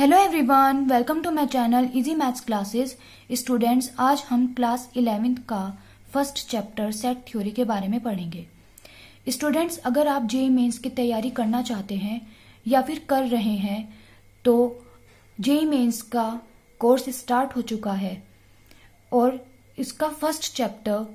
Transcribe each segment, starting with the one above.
Hello everyone, welcome to my channel easy maths classes. Students, आज हम class 11th का first chapter set theory के बारे में पढ़ेंगे। स्टूडेंट्स, अगर आप जेईई मेंस की तैयारी करना चाहते हैं या फिर कर रहे हैं तो जेईई मेंस का कोर्स स्टार्ट हो चुका है और इसका first chapter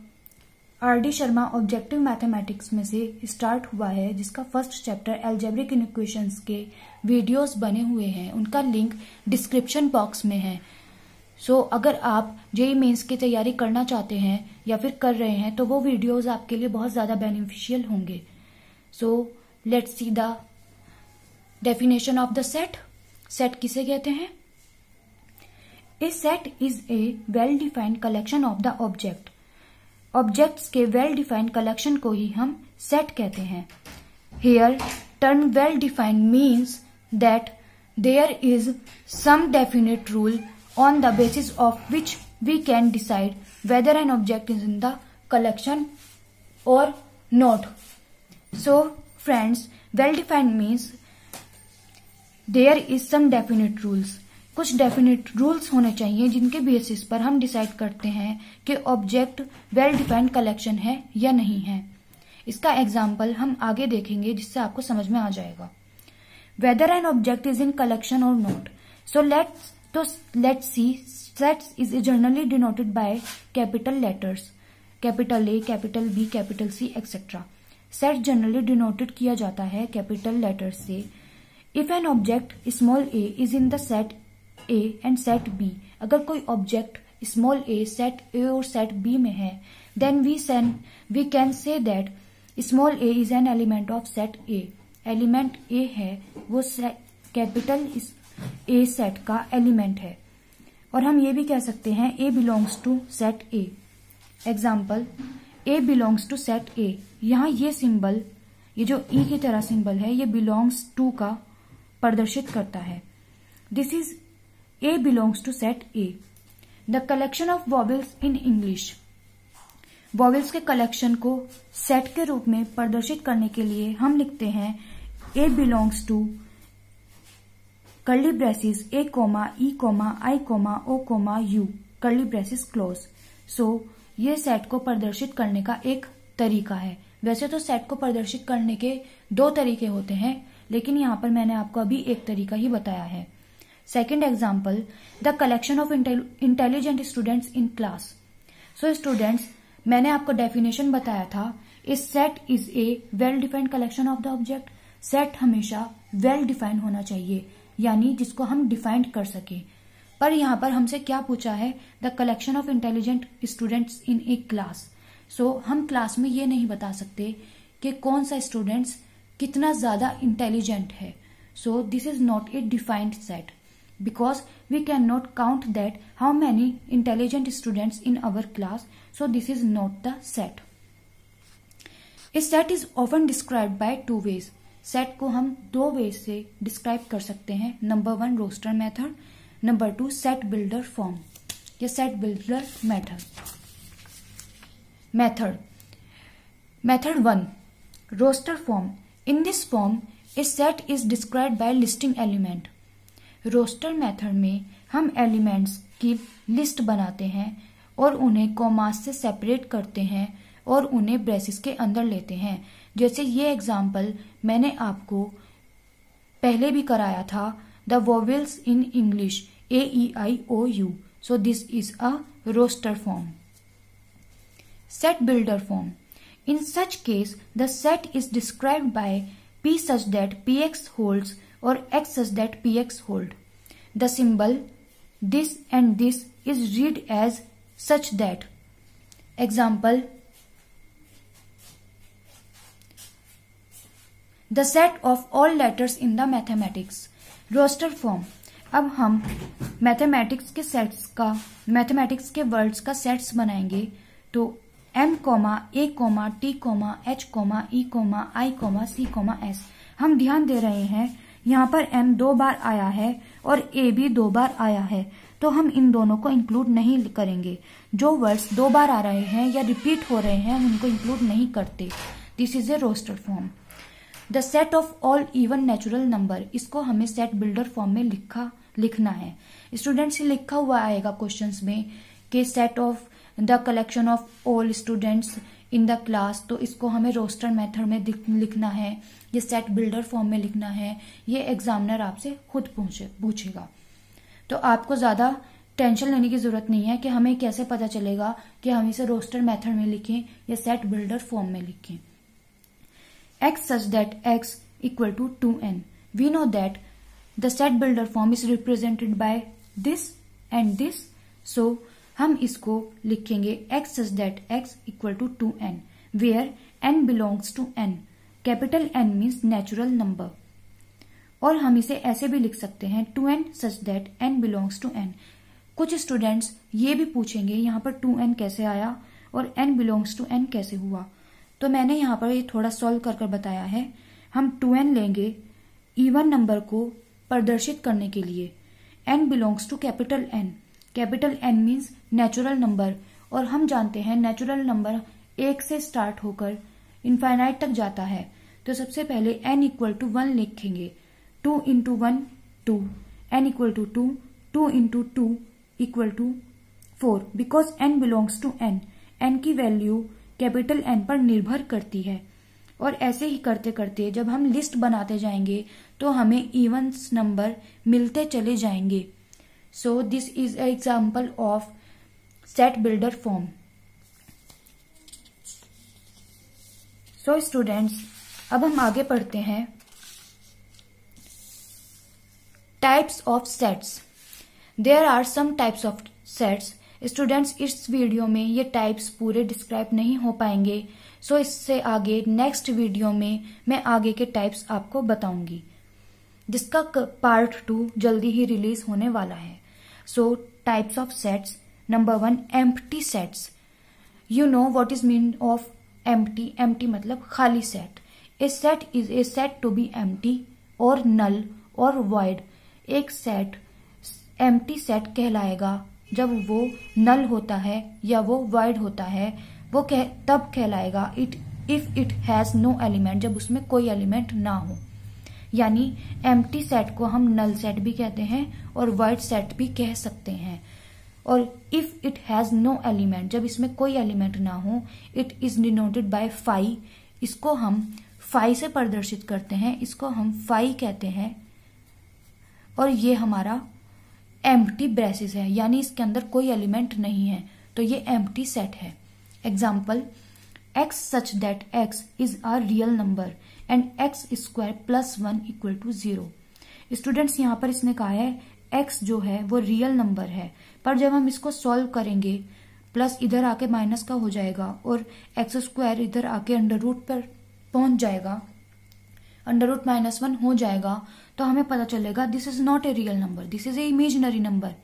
RD. Sharma objective mathematics में से स्टार्ट हुआ है, जिसका फर्स्ट चैप्टर अलजेब्रिक इक्वेशंस के वीडियोस बने हुए हैं। उनका लिंक डिस्क्रिप्शन बॉक्स में है। सो अगर आप जेईई मेंस की तैयारी करना चाहते हैं या फिर कर रहे हैं तो वो वीडियोस आपके लिए बहुत ज्यादा बेनिफिशियल होंगे। So let's see the definition of the set. Set किसे कहते हैं? A set is a well defined collection of the object. Objects के वेल डिफाइंड कलेक्शन को ही हम सेट कहते हैं। Here term well defined means that there is some definite rule on the basis of which we can decide whether an object is in the collection और not. So friends, well defined means there is some definite rules. कुछ definite rules होने चाहिए जिनके basis पर हम decide करते हैं कि ऑब्जेक्ट वेल डिफाइंड कलेक्शन है या नहीं है। इसका एग्जाम्पल हम आगे देखेंगे जिससे आपको समझ में आ जाएगा। Whether an object is in collection और not. So let's see, sets is generally denoted by capital letters, capital A, capital B, capital C etcetera. Set generally denoted किया जाता है कैपिटल लेटर्स से। If an object small a is in the set A and set B, अगर कोई object small a set A और set B में है, then we can say that small a is an element of set A. Element a है वो capital A set का element है। और हम ये भी कह सकते हैं a belongs to set A. Example, a belongs to set A. यहाँ ये सिंबल, ये जो ई की तरह सिंबल है, ये बिलोंग्स टू का प्रदर्शित करता है। This is A belongs to set A. The collection of vowels in English. Vowels के कलेक्शन को सेट के रूप में प्रदर्शित करने के लिए हम लिखते हैं A belongs to curly braces A, E, I, O, U curly braces close. So ये सेट को प्रदर्शित करने का एक तरीका है। वैसे तो सेट को प्रदर्शित करने के दो तरीके होते हैं, लेकिन यहाँ पर मैंने आपको अभी एक तरीका ही बताया है। Second example, the collection of intelligent students in class. So students, मैंने आपको डेफिनेशन बताया था, इस set is a well defined collection of the object. Set हमेशा वेल डिफाइंड होना चाहिए, यानी जिसको हम डिफाइंड कर सके। पर यहाँ पर हमसे क्या पूछा है? The collection of intelligent students in a class. सो हम क्लास में ये नहीं बता सकते कि कौन सा स्टूडेंट्स कितना ज्यादा इंटेलिजेंट है। सो this is not a defined set, because we cannot count that how many intelligent students in our class, so this is not the set. A set is often described by two ways. set को हम दो ways से describe कर सकते हैं। Number 1 roster method, number 2 set builder form या set builder method 1 roster form. In this form a set is described by listing element. Roster method में हम एलिमेंट्स की लिस्ट बनाते हैं और उन्हें कॉमास से सेपरेट करते हैं और उन्हें ब्रेसेस के अंदर लेते हैं। जैसे ये एग्जाम्पल मैंने आपको पहले भी कराया था, the vowels in English A, E, I, O, U. So this is a roster form. Set builder form. In such case the set is described by P such that Px holds or X such that Px hold. The symbol this and this is read as such that. Example, the set of all letters in the mathematics. Roster form. अब हम mathematics के sets का, mathematics के words का sets बनाएंगे। तो M, A, T, H, E, I, C, S। हम ध्यान दे रहे हैं यहाँ पर M 2 बार आया है और A भी 2 बार आया है, तो हम इन दोनों को इंक्लूड नहीं करेंगे। जो वर्ड्स 2 बार आ रहे हैं या रिपीट हो रहे हैं हम उनको इंक्लूड नहीं करते। This is a roster form. The set of all even natural number, इसको हमें सेट बिल्डर फॉर्म में लिखना है। स्टूडेंट्स लिखा हुआ आएगा क्वेश्चंस में कि set of the collection of all students in the class, तो इसको हमें रोस्टर मेथड में लिखना है, ये सेट बिल्डर फॉर्म में लिखना है। ये एग्जामिनर आपसे खुद पूछेगा, तो आपको ज्यादा टेंशन लेने की जरूरत नहीं है कि हमें कैसे पता चलेगा कि हम इसे रोस्टर मेथड में लिखें या सेट बिल्डर फॉर्म में लिखें। x such that x equal to 2n, we know that the set builder form is represented by this and this, so हम इसको लिखेंगे x such that x equal to 2n where n belongs to n, capital n means natural number, और हम इसे ऐसे भी लिख सकते हैं 2n such that n belongs to n। कुछ स्टूडेंट्स ये भी पूछेंगे यहाँ पर 2n कैसे आया और n belongs to n कैसे हुआ, तो मैंने यहाँ पर ये थोड़ा सॉल्व कर बताया है। हम 2n लेंगे इवन नंबर को प्रदर्शित करने के लिए, n belongs to capital n, capital n means natural number, और हम जानते हैं नेचुरल नंबर 1 से स्टार्ट होकर इनफाइनाइट तक जाता है। तो सबसे पहले n इक्वल टू 1 लिखेंगे, 2 into 1 2, n equal to 2, 2 into 2 equal to 4, because n belongs to n, n की वैल्यू कैपिटल n पर निर्भर करती है। और ऐसे ही करते करते जब हम लिस्ट बनाते जाएंगे तो हमें इवन्स नंबर मिलते चले जाएंगे। So this is a example of set builder form. So students, अब हम आगे पढ़ते हैं types of sets. There are some types of sets. Students, इस वीडियो में ये टाइप्स पूरे डिस्क्राइब नहीं हो पाएंगे, सो इससे आगे नेक्स्ट वीडियो में मैं आगे के टाइप्स आपको बताऊंगी, जिसका पार्ट 2 जल्दी ही रिलीज होने वाला है। So types of sets. Number 1, empty sets. You know what is mean of empty. Empty मतलब खाली set. A set is a set to be empty और नल और वॉइड। एक सेट एम्प्टी सेट कहलाएगा जब वो नल होता है या वो वॉइड होता है, वो तब कहलाएगा if it has no element, जब उसमें कोई एलिमेंट ना हो। यानी एम्प्टी सेट को हम नल सेट भी कहते हैं और वॉइड सेट भी कह सकते हैं। और if it has no element, जब इसमें कोई एलिमेंट ना हो, it is denoted by phi. इसको हम फाई से प्रदर्शित करते हैं, इसको हम फाई कहते हैं। और ये हमारा एम्प्टी ब्रेसेस है, यानी इसके अंदर कोई एलिमेंट नहीं है, तो ये एम्प्टी सेट है। Example, x such that x is a real number and x square plus 1 equal to 0। Students, यहाँ पर इसने कहा है x जो है वो रियल नंबर है, पर जब हम इसको सॉल्व करेंगे प्लस इधर आके माइनस का हो जाएगा और एक्स स्क्वायर इधर आके अंडर रूट पर पहुंच जाएगा, अंडर रूट -1 हो जाएगा, तो हमें पता चलेगा this is not a real number, this is A imaginary number.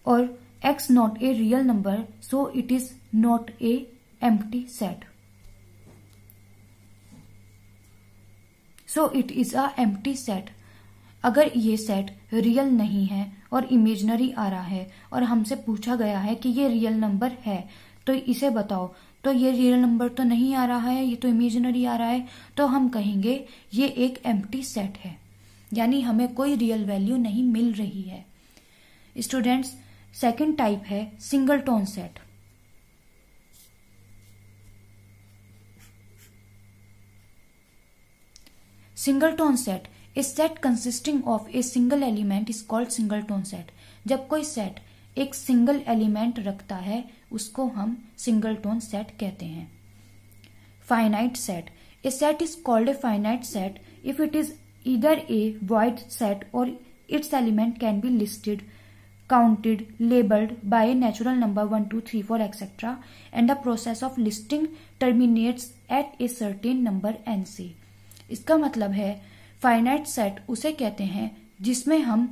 और x not a real number, so it is not a empty set. So it is a empty set. अगर ये set real नहीं है और imaginary आ रहा है और हमसे पूछा गया है कि ये रियल नंबर है, तो इसे बताओ, तो ये रियल नंबर तो नहीं आ रहा है, ये तो इमेजिनरी आ रहा है, तो हम कहेंगे ये एक एम्प्टी सेट है, यानी हमें कोई रियल वैल्यू नहीं मिल रही है। स्टूडेंट्स, सेकंड टाइप है single tone set. Single tone set, a set consisting of a single element is called single tone set. जब कोई सेट एक सिंगल एलिमेंट रखता है उसको हम सिंगल टोन सेट कहते हैं। Finite set, a set is called a finite set if it is either a void set or its element can be listed, counted, labeled by a natural number 1, 2, 3, 4, etc. and the process of listing terminates at a certain number n से। इसका मतलब है finite set उसे कहते हैं जिसमें हम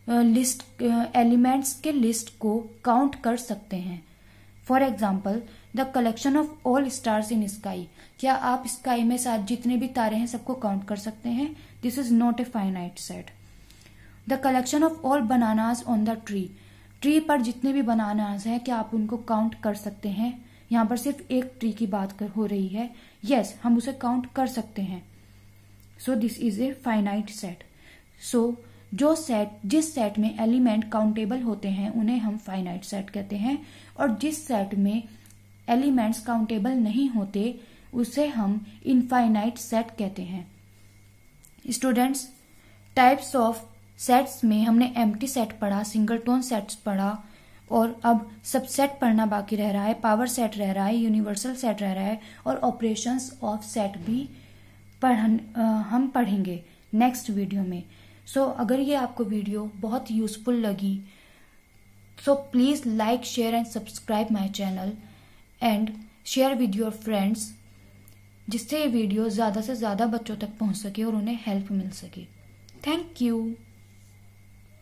list elements के लिस्ट को काउंट कर सकते हैं। For example, the collection of all stars in sky. क्या आप स्काई में साथ जितने भी तारे हैं सबको काउंट कर सकते हैं? This is not a finite set. The collection of all bananas on the tree. Tree पर जितने भी बनानाज हैं क्या आप उनको काउंट कर सकते हैं? यहाँ पर सिर्फ एक ट्री की बात हो रही है। यस, हम उसे काउंट कर सकते हैं। So this is a finite set. So जिस सेट में एलिमेंट काउंटेबल होते हैं उन्हें हम फाइनाइट सेट कहते हैं, और जिस सेट में एलिमेंट्स काउंटेबल नहीं होते उसे हम इनफाइनाइट सेट कहते हैं। स्टूडेंट्स, टाइप्स ऑफ सेट्स में हमने एम्प्टी सेट पढ़ा, सिंगलटोन सेट्स पढ़ा, और अब सबसेट पढ़ना बाकी रह रहा है, पावर सेट रह रहा है, यूनिवर्सल सेट रह रहा है, और ऑपरेशंस ऑफ सेट भी हम पढ़ेंगे नेक्स्ट वीडियो में। सो अगर ये आपको वीडियो बहुत यूजफुल लगी so please like, share and subscribe my channel and share with your friends, जिससे ये वीडियो ज्यादा से ज्यादा बच्चों तक पहुंच सके और उन्हें हेल्प मिल सके। Thank you.